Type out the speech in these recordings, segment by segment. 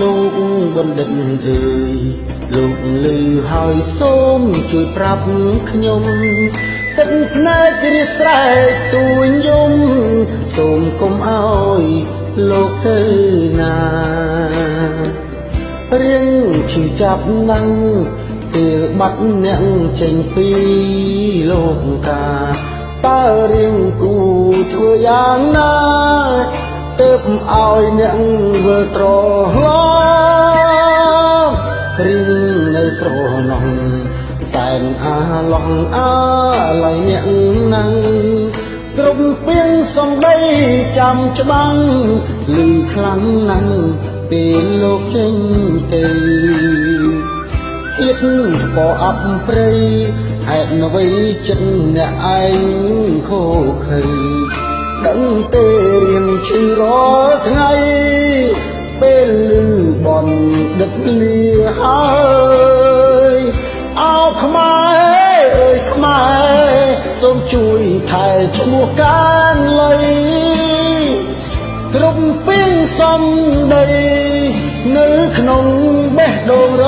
លោកបណ្ឌិតអើយលោកឮហើយសូមជួយប្រាប់ខ្ញុំទឹកភ្នែករាស្រែកទួញយំសូមកុំអោយលោកទៅណារៀងឈឺចាប់ណាំងពេលបាត់អ្នកចេញពីលោកកាតើរៀងគូធ្វើយ៉ាងណាទើបឲ្យអ្នកវិលត្រឡប់រៀងនៅស្រណោះសែនអាឡងអាឡៃអ្នកណាំងគ្រប់ពីងសំដីចាំច្បាំងលឺខ្លាំងណាស់ពេលលោកចេញទៅទៀតក៏អាប់ព្រៃហេតុអ្វីចិត្តអ្នកឯងខូខើដឹងទេរៀងឈឺរាល់ថ្ងៃពេលលឺបនដឹកលាហើយអោខ្មែរអើយខ្មែរសូមជួយថែឈ្មោះកានលៃគ្រប់ពីងសំដីនៅក្នុងបេះដូងរ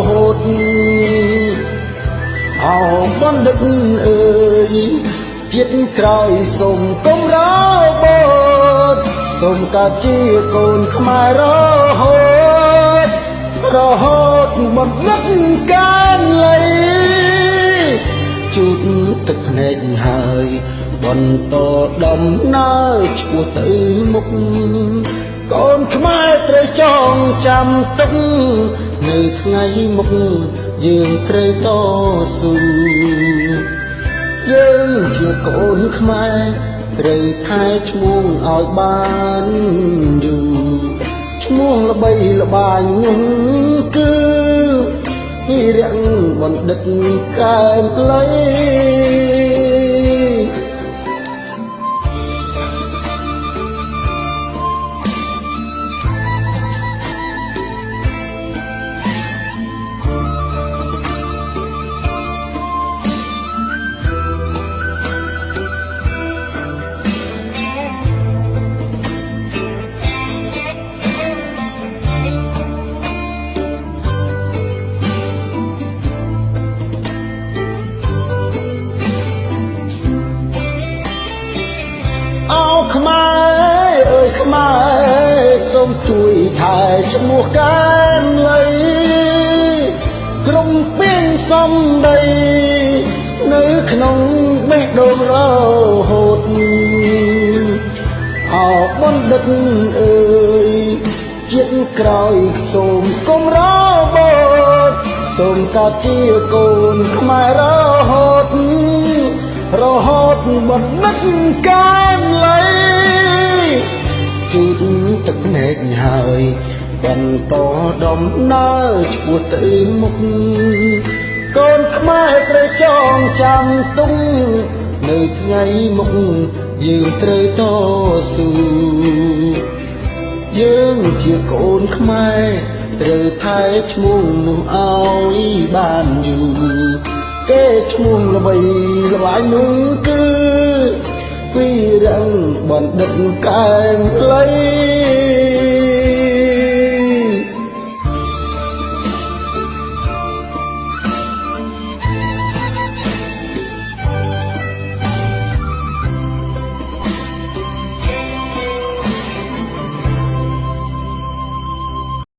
ហូតអោបណ្ឌិតអើយជាតិក្រោយសូមកុំរបូតសូមកើតជាកូនខ្មែររហូតបណ្ឌិតកានលៃជូតទឹកភ្នែកហើយបន្តដំណើរឆ្ពោះទៅមុខកូនខ្មែរត្រូវចងចាំទុកនៅថ្ងៃមុខយើងត្រូវតស៊ូយើងជាកូនខ្មែរត្រូវថែឈ្មោះឲ្យបានយូរឈ្មោះល្បីល្បាញនោះគឺពីរៈបណ្ឌិតកែមលៃខ្មែរអើយខ្មែរសូមជួយថែឈ្មោះកានលៃក្រុមពីងសំដីនៅក្នុងបេះដូងរហូតអោបណ្ឌិតអើយជាតិក្រោយសូមកុំរបូតសូមកើតជាកូនខ្មែររហូតបណ្ឌិតកានលៃជូតទឹកភ្នែកហើយបន្តដំណើរឆ្ពោះទៅមុខកូនខ្មែរត្រូវចងចាំទុំនៅថ្ងៃមុខយើងត្រូវតស៊ូយើងជាកូនខ្មែរត្រូវថែឈ្មោះនោះឲ្យបានយូរគេឈ្មោះល្បីល្បាញនោះគឺពីរៈបណ្ឌិតកែមលៃ